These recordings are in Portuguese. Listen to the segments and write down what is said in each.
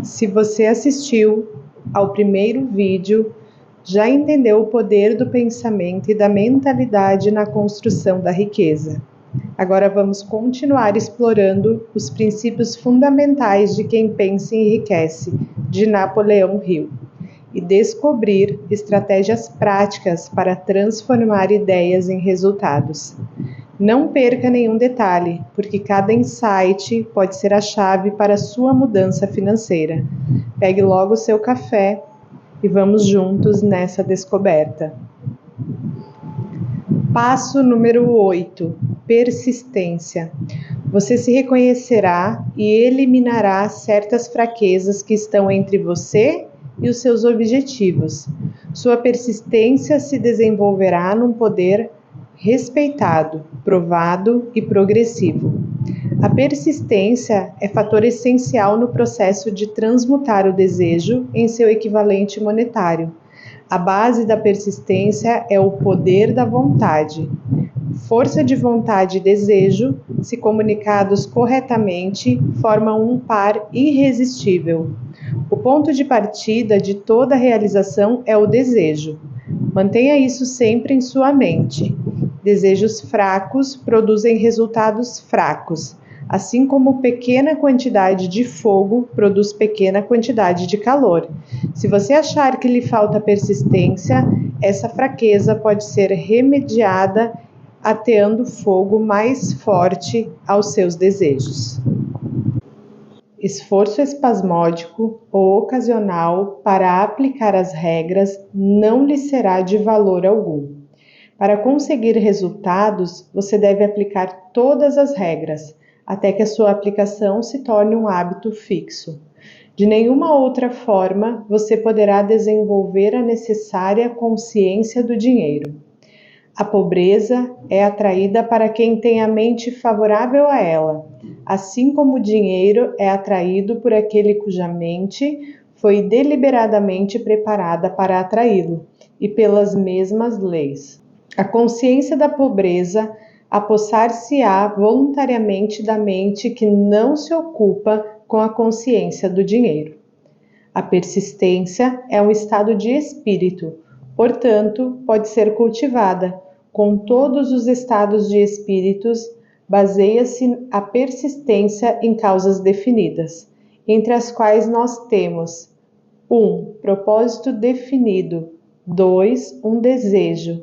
Se você assistiu ao primeiro vídeo, já entendeu o poder do pensamento e da mentalidade na construção da riqueza. Agora vamos continuar explorando os princípios fundamentais de Quem Pensa Enriquece, de Napoleão Hill, e descobrir estratégias práticas para transformar ideias em resultados. Não perca nenhum detalhe, porque cada insight pode ser a chave para a sua mudança financeira. Pegue logo o seu café e vamos juntos nessa descoberta. Passo número 8. Persistência. Você se reconhecerá e eliminará certas fraquezas que estão entre você e os seus objetivos. Sua persistência se desenvolverá num poder respeitado, provado e progressivo. A persistência é fator essencial no processo de transmutar o desejo em seu equivalente monetário. A base da persistência é o poder da vontade. Força de vontade e desejo, se comunicados corretamente, formam um par irresistível. O ponto de partida de toda realização é o desejo. Mantenha isso sempre em sua mente. Desejos fracos produzem resultados fracos, assim como pequena quantidade de fogo produz pequena quantidade de calor. Se você achar que lhe falta persistência, essa fraqueza pode ser remediada ateando fogo mais forte aos seus desejos. Esforço espasmódico ou ocasional para aplicar as regras não lhe será de valor algum. Para conseguir resultados, você deve aplicar todas as regras, até que a sua aplicação se torne um hábito fixo. De nenhuma outra forma, você poderá desenvolver a necessária consciência do dinheiro. A pobreza é atraída para quem tem a mente favorável a ela, assim como o dinheiro é atraído por aquele cuja mente foi deliberadamente preparada para atraí-lo, e pelas mesmas leis. A consciência da pobreza apossar-se-á voluntariamente da mente que não se ocupa com a consciência do dinheiro. A persistência é um estado de espírito, portanto, pode ser cultivada. Com todos os estados de espíritos, baseia-se a persistência em causas definidas, entre as quais nós temos 1. Propósito definido. 2. Um desejo.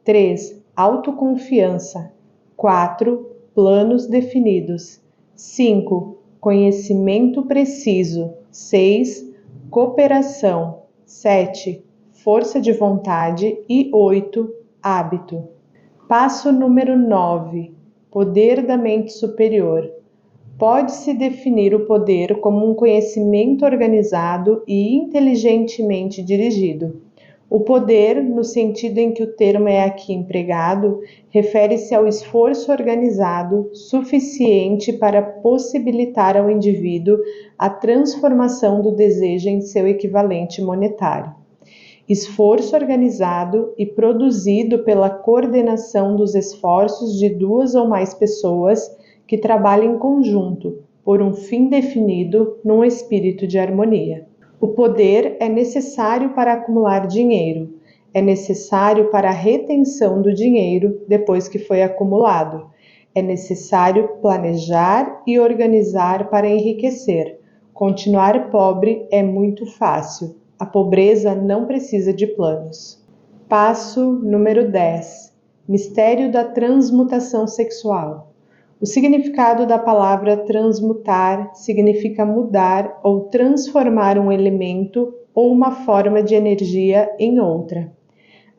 3. Autoconfiança. 4. Planos definidos. 5. Conhecimento preciso. 6. Cooperação. 7. Força de vontade. E 8. Hábito. Passo número 9. Poder da mente superior. Pode-se definir o poder como um conhecimento organizado e inteligentemente dirigido. O poder, no sentido em que o termo é aqui empregado, refere-se ao esforço organizado suficiente para possibilitar ao indivíduo a transformação do desejo em seu equivalente monetário. Esforço organizado e produzido pela coordenação dos esforços de duas ou mais pessoas que trabalham em conjunto, por um fim definido, num espírito de harmonia. O poder é necessário para acumular dinheiro, é necessário para a retenção do dinheiro depois que foi acumulado, é necessário planejar e organizar para enriquecer. Continuar pobre é muito fácil. A pobreza não precisa de planos. Passo número 10. Mistério da transmutação sexual. O significado da palavra transmutar significa mudar ou transformar um elemento ou uma forma de energia em outra.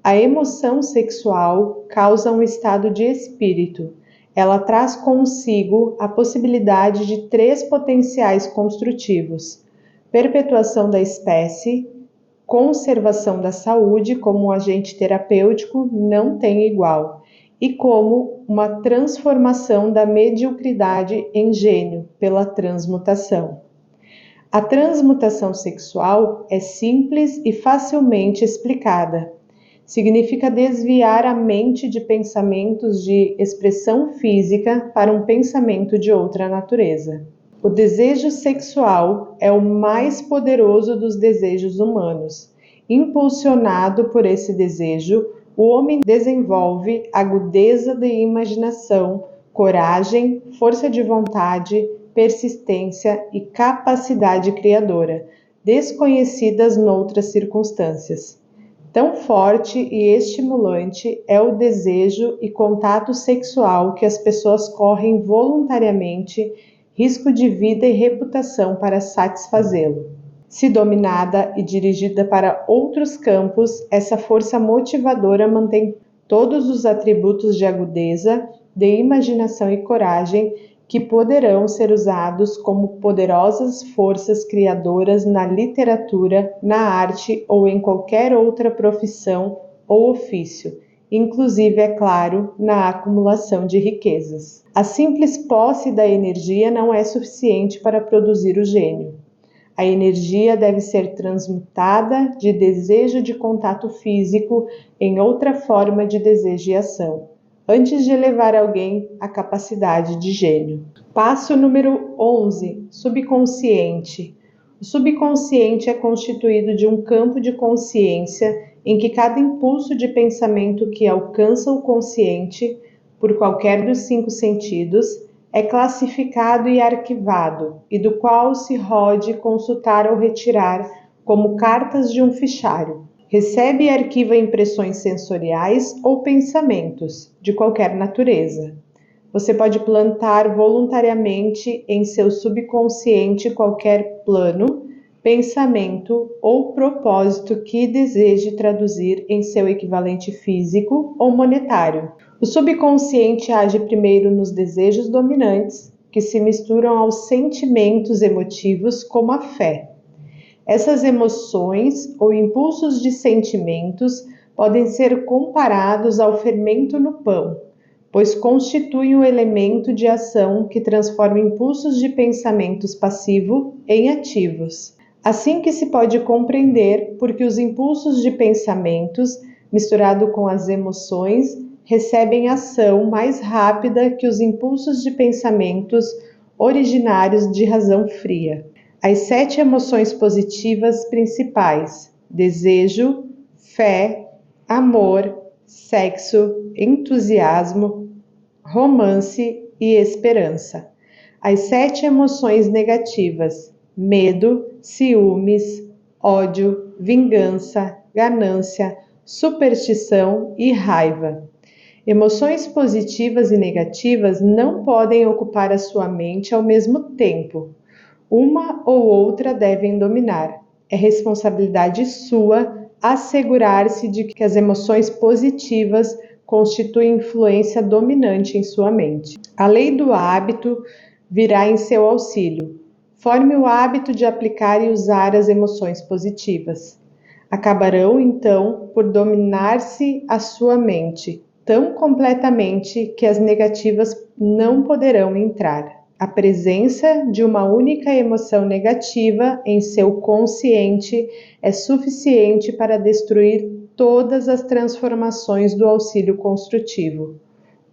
A emoção sexual causa um estado de espírito. Ela traz consigo a possibilidade de 3 potenciais construtivos: perpetuação da espécie, conservação da saúde como um agente terapêutico não tem igual, e como uma transformação da mediocridade em gênio pela transmutação. A transmutação sexual é simples e facilmente explicada. Significa desviar a mente de pensamentos de expressão física para um pensamento de outra natureza. O desejo sexual é o mais poderoso dos desejos humanos. Impulsionado por esse desejo, o homem desenvolve agudeza de imaginação, coragem, força de vontade, persistência e capacidade criadora, desconhecidas noutras circunstâncias. Tão forte e estimulante é o desejo e contato sexual que as pessoas correm voluntariamente risco de vida e reputação para satisfazê-lo. Se dominada e dirigida para outros campos, essa força motivadora mantém todos os atributos de agudeza, de imaginação e coragem que poderão ser usados como poderosas forças criadoras na literatura, na arte ou em qualquer outra profissão ou ofício, inclusive, é claro, na acumulação de riquezas. A simples posse da energia não é suficiente para produzir o gênio. A energia deve ser transmutada de desejo de contato físico em outra forma de desejo e ação, antes de elevar alguém à capacidade de gênio. Passo número 11. Subconsciente. O subconsciente é constituído de um campo de consciência em que cada impulso de pensamento que alcança o consciente, por qualquer dos 5 sentidos, é classificado e arquivado, e do qual se pode consultar ou retirar como cartas de um fichário. Recebe e arquiva impressões sensoriais ou pensamentos, de qualquer natureza. Você pode plantar voluntariamente em seu subconsciente qualquer plano, pensamento ou propósito que deseje traduzir em seu equivalente físico ou monetário. O subconsciente age primeiro nos desejos dominantes, que se misturam aos sentimentos emotivos como a fé. Essas emoções ou impulsos de sentimentos podem ser comparados ao fermento no pão, pois constituem o elemento de ação que transforma impulsos de pensamentos passivo em ativos. Assim que se pode compreender porque os impulsos de pensamentos, misturado com as emoções, recebem ação mais rápida que os impulsos de pensamentos originários de razão fria. As 7 emoções positivas principais: desejo, fé, amor, sexo, entusiasmo, romance e esperança. As 7 emoções negativas: medo, ciúmes, ódio, vingança, ganância, superstição e raiva. Emoções positivas e negativas não podem ocupar a sua mente ao mesmo tempo. Uma ou outra devem dominar. É responsabilidade sua assegurar-se de que as emoções positivas constituem influência dominante em sua mente. A lei do hábito virá em seu auxílio. Forme o hábito de aplicar e usar as emoções positivas. Acabarão, então, por dominar-se a sua mente tão completamente que as negativas não poderão entrar. A presença de uma única emoção negativa em seu consciente é suficiente para destruir todas as transformações do auxílio construtivo.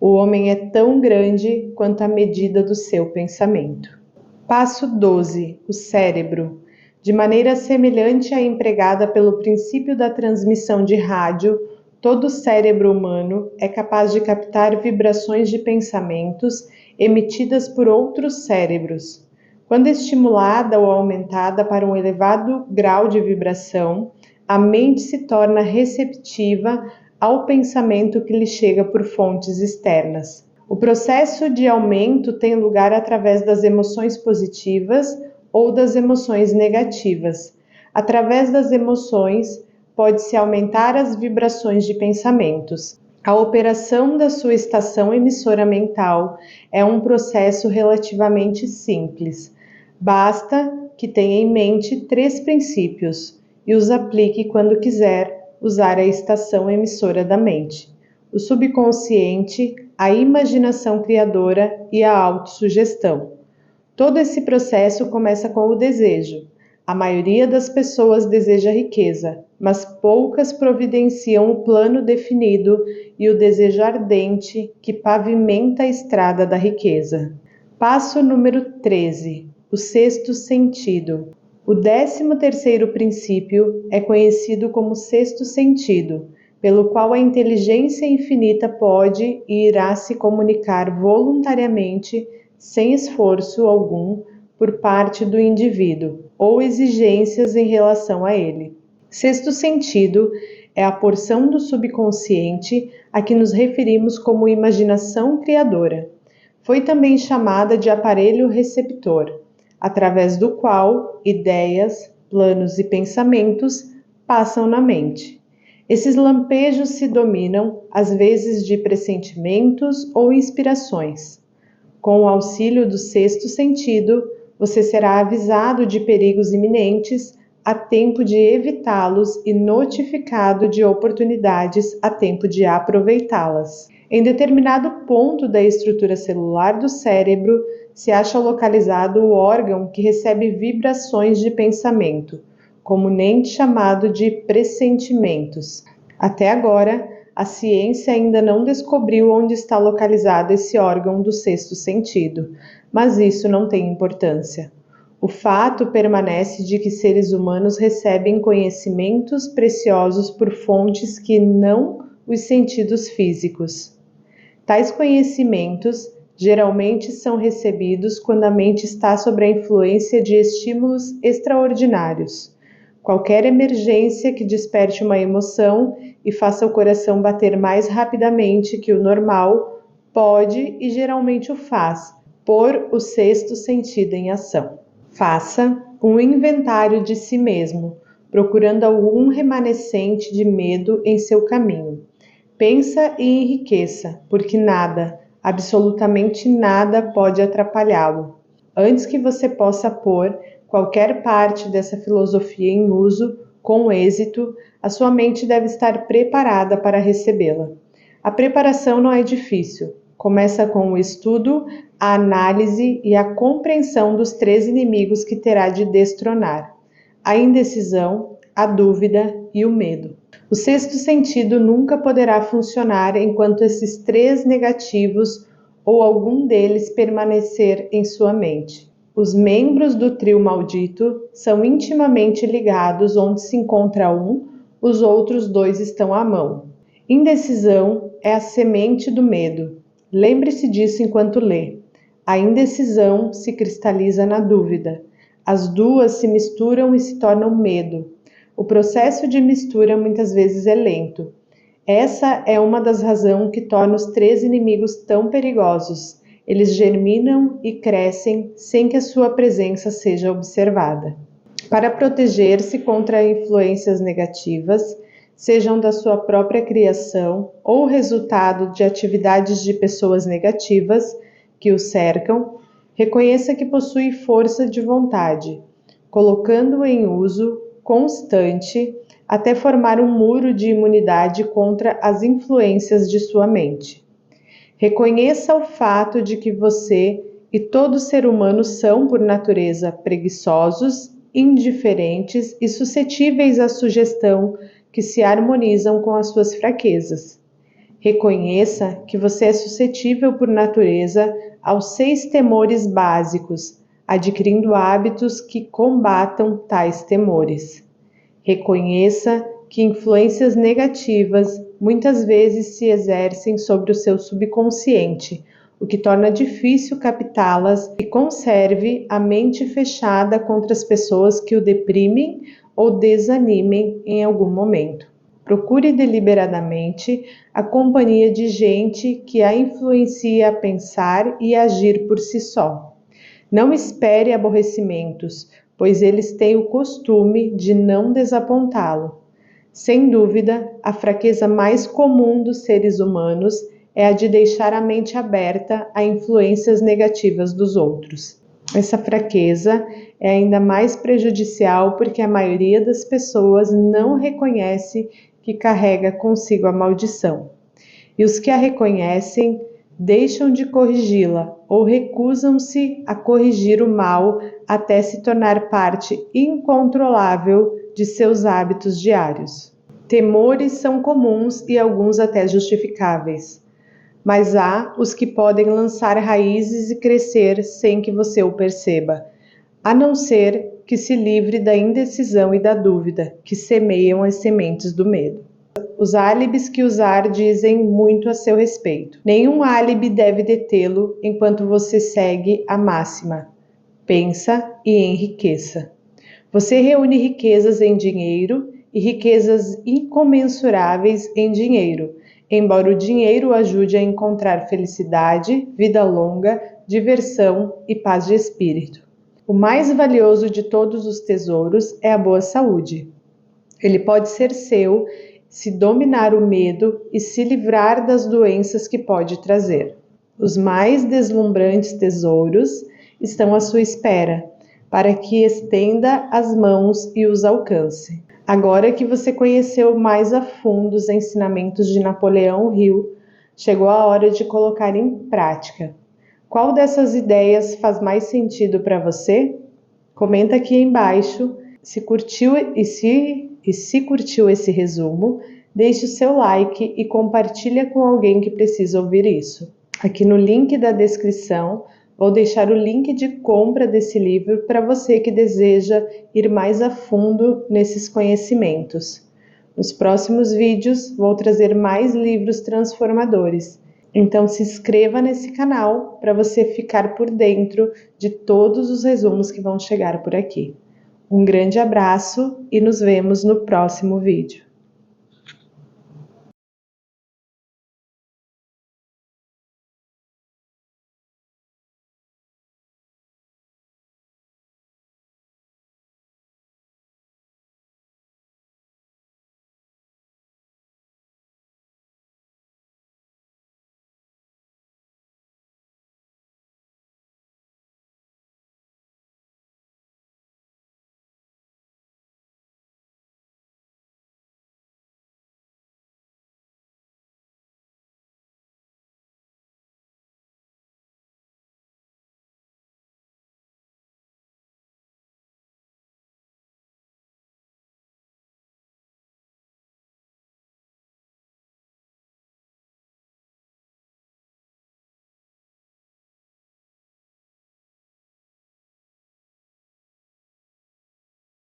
O homem é tão grande quanto a medida do seu pensamento. Passo 12. O cérebro. De maneira semelhante à empregada pelo princípio da transmissão de rádio, todo cérebro humano é capaz de captar vibrações de pensamentos emitidas por outros cérebros. Quando estimulada ou aumentada para um elevado grau de vibração, a mente se torna receptiva ao pensamento que lhe chega por fontes externas. O processo de aumento tem lugar através das emoções positivas ou das emoções negativas. Através das emoções, pode-se aumentar as vibrações de pensamentos. A operação da sua estação emissora mental é um processo relativamente simples. Basta que tenha em mente 3 princípios e os aplique quando quiser usar a estação emissora da mente: o subconsciente, a imaginação criadora e a autossugestão. Todo esse processo começa com o desejo. A maioria das pessoas deseja riqueza, mas poucas providenciam o plano definido e o desejo ardente que pavimenta a estrada da riqueza. Passo número 13. O o sexto sentido. O 13º princípio é conhecido como sexto sentido, pelo qual a inteligência infinita pode e irá se comunicar voluntariamente, sem esforço algum, por parte do indivíduo, ou exigências em relação a ele. Sexto sentido é a porção do subconsciente a que nos referimos como imaginação criadora. Foi também chamada de aparelho receptor, através do qual ideias, planos e pensamentos passam na mente. Esses lampejos se dominam, às vezes de pressentimentos ou inspirações. Com o auxílio do sexto sentido, você será avisado de perigos iminentes a tempo de evitá-los e notificado de oportunidades a tempo de aproveitá-las. Em determinado ponto da estrutura celular do cérebro se acha localizado o órgão que recebe vibrações de pensamento, comumente chamado de pressentimentos. Até agora, a ciência ainda não descobriu onde está localizado esse órgão do sexto sentido, mas isso não tem importância. O fato permanece de que seres humanos recebem conhecimentos preciosos por fontes que não os sentidos físicos. Tais conhecimentos geralmente são recebidos quando a mente está sob a influência de estímulos extraordinários. Qualquer emergência que desperte uma emoção e faça o coração bater mais rapidamente que o normal pode e geralmente o faz, pôr o sexto sentido em ação. Faça um inventário de si mesmo, procurando algum remanescente de medo em seu caminho. Pensa e enriqueça, porque nada, absolutamente nada pode atrapalhá-lo. Antes que você possa pôr qualquer parte dessa filosofia em uso, com êxito, a sua mente deve estar preparada para recebê-la. A preparação não é difícil. Começa com o estudo, a análise e a compreensão dos 3 inimigos que terá de destronar: a indecisão, a dúvida e o medo. O sexto sentido nunca poderá funcionar enquanto esses 3 negativos ou algum deles permanecer em sua mente. Os membros do trio maldito são intimamente ligados. Onde se encontra um, os outros 2 estão à mão. Indecisão é a semente do medo. Lembre-se disso enquanto lê. A indecisão se cristaliza na dúvida. As duas se misturam e se tornam medo. O processo de mistura muitas vezes é lento. Essa é uma das razões que torna os 3 inimigos tão perigosos. Eles germinam e crescem sem que a sua presença seja observada. Para proteger-se contra influências negativas, sejam da sua própria criação ou resultado de atividades de pessoas negativas que o cercam, reconheça que possui força de vontade, colocando-o em uso constante até formar um muro de imunidade contra as influências de sua mente. Reconheça o fato de que você e todo ser humano são, por natureza, preguiçosos, indiferentes e suscetíveis à sugestão que se harmonizam com as suas fraquezas. Reconheça que você é suscetível por natureza aos 6 temores básicos, adquirindo hábitos que combatam tais temores. Reconheça que influências negativas muitas vezes se exercem sobre o seu subconsciente, o que torna difícil captá-las, e conserve a mente fechada contra as pessoas que o deprimem ou desanimem em algum momento. Procure deliberadamente a companhia de gente que a influencie a pensar e agir por si só. Não espere aborrecimentos, pois eles têm o costume de não desapontá-lo. Sem dúvida, a fraqueza mais comum dos seres humanos é a de deixar a mente aberta a influências negativas dos outros. Essa fraqueza é ainda mais prejudicial porque a maioria das pessoas não reconhece que carrega consigo a maldição. E os que a reconhecem deixam de corrigi-la ou recusam-se a corrigir o mal até se tornar parte incontrolável de seus hábitos diários. Temores são comuns e alguns até justificáveis, mas há os que podem lançar raízes e crescer sem que você o perceba. a não ser que se livre da indecisão e da dúvida, que semeiam as sementes do medo. Os álibis que usar dizem muito a seu respeito. Nenhum álibi deve detê-lo enquanto você segue a máxima: pensa e enriqueça. Você reúne riquezas em dinheiro e riquezas incomensuráveis em dinheiro, embora o dinheiro o ajude a encontrar felicidade, vida longa, diversão e paz de espírito. O mais valioso de todos os tesouros é a boa saúde. Ele pode ser seu se dominar o medo e se livrar das doenças que pode trazer. Os mais deslumbrantes tesouros estão à sua espera, para que estenda as mãos e os alcance. Agora que você conheceu mais a fundo os ensinamentos de Napoleão Hill, chegou a hora de colocar em prática. Qual dessas ideias faz mais sentido para você? Comenta aqui embaixo. Se curtiu se curtiu esse resumo, deixe o seu like e compartilha com alguém que precisa ouvir isso. Aqui no link da descrição vou deixar o link de compra desse livro para você que deseja ir mais a fundo nesses conhecimentos. Nos próximos vídeos vou trazer mais livros transformadores. Então se inscreva nesse canal para você ficar por dentro de todos os resumos que vão chegar por aqui. Um grande abraço e nos vemos no próximo vídeo.